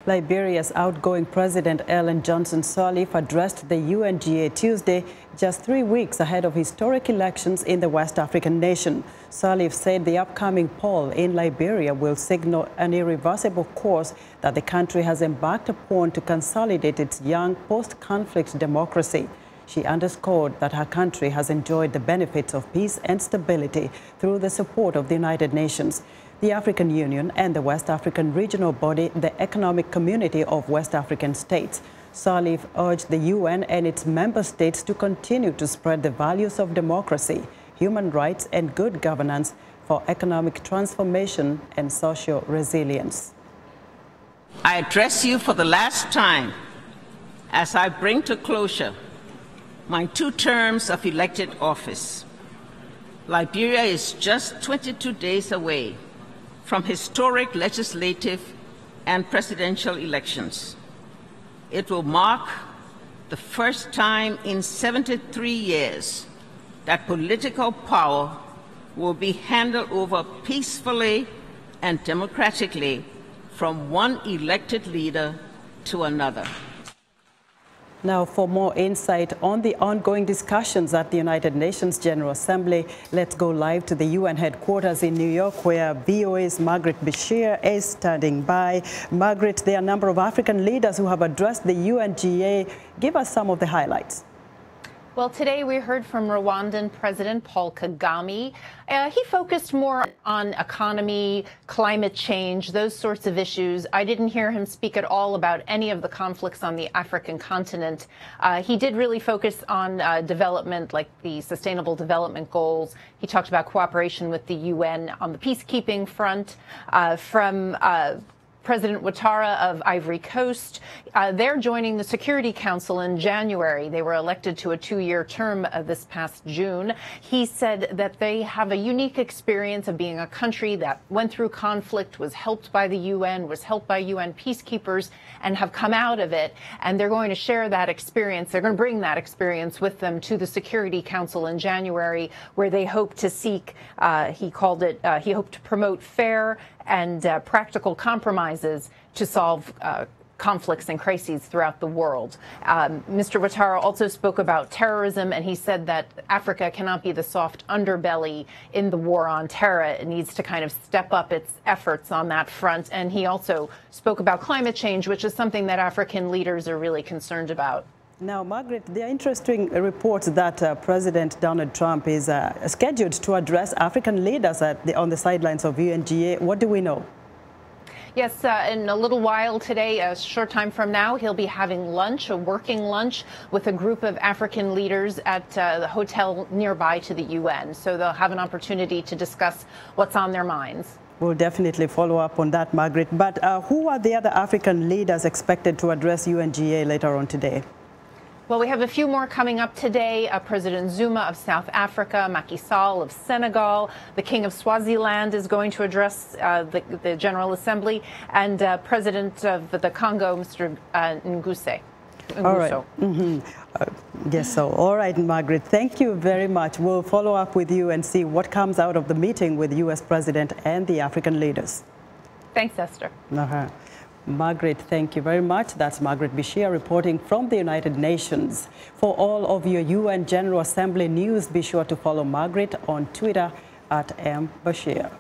Liberia's outgoing President Ellen Johnson Sirleaf addressed the UNGA Tuesday just 3 weeks ahead of historic elections in the West African nation. Sirleaf said the upcoming poll in Liberia will signal an irreversible course that the country has embarked upon to consolidate its young post-conflict democracy. She underscored that her country has enjoyed the benefits of peace and stability through the support of the United Nations, the African Union, and the West African regional body, the Economic Community of West African States. Sirleaf urged the UN and its member states to continue to spread the values of democracy, human rights, and good governance for economic transformation and social resilience. I address you for the last time as I bring to closure my 2 terms of elected office. Liberia is just 22 days away from historic legislative and presidential elections. It will mark the first time in 73 years that political power will be handed over peacefully and democratically from one elected leader to another. Now, for more insight on the ongoing discussions at the United Nations General Assembly, let's go live to the UN headquarters in New York, where VOA's Margaret Besheer is standing by. Margaret, there are a number of African leaders who have addressed the UNGA. Give us some of the highlights. Well, today we heard from Rwandan President Paul Kagame. He focused more on economy, climate change, those sorts of issues. I didn't hear him speak at all about any of the conflicts on the African continent. He did really focus on development, like the Sustainable Development Goals. He talked about cooperation with the UN on the peacekeeping front. From President Ouattara of Ivory Coast, they're joining the Security Council in January. They were elected to a 2-year term this past June. He said that they have a unique experience of being a country that went through conflict, was helped by the UN, was helped by UN peacekeepers, and have come out of it. And they're going to share that experience. They're going to bring that experience with them to the Security Council in January, where they hope to seek, he hoped to promote fair and practical compromises to solve conflicts and crises throughout the world. Mr. Ouattara also spoke about terrorism, and he said that Africa cannot be the soft underbelly in the war on terror. It needs to kind of step up its efforts on that front. And he also spoke about climate change, which is something that African leaders are really concerned about. Now, Margaret, there are interesting reports that President Donald Trump is scheduled to address African leaders on the sidelines of UNGA. What do we know? Yes, in a little while today, a short time from now, he'll be having lunch, a working lunch, with a group of African leaders at the hotel nearby to the UN. So they'll have an opportunity to discuss what's on their minds. We'll definitely follow up on that, Margaret. But who are the other African leaders expected to address UNGA later on today? Well, we have a few more coming up today. President Zuma of South Africa, Macky Sall of Senegal, the King of Swaziland is going to address the General Assembly, and President of the Congo, Mr. Ngusse. All right. Yes, so all right, Margaret, thank you very much. We'll follow up with you and see what comes out of the meeting with U.S. President and the African leaders. Thanks, Esther. Margaret, thank you very much. That's Margaret Besheer reporting from the United Nations. For all of your UN General Assembly news, be sure to follow Margaret on Twitter @mbesheer.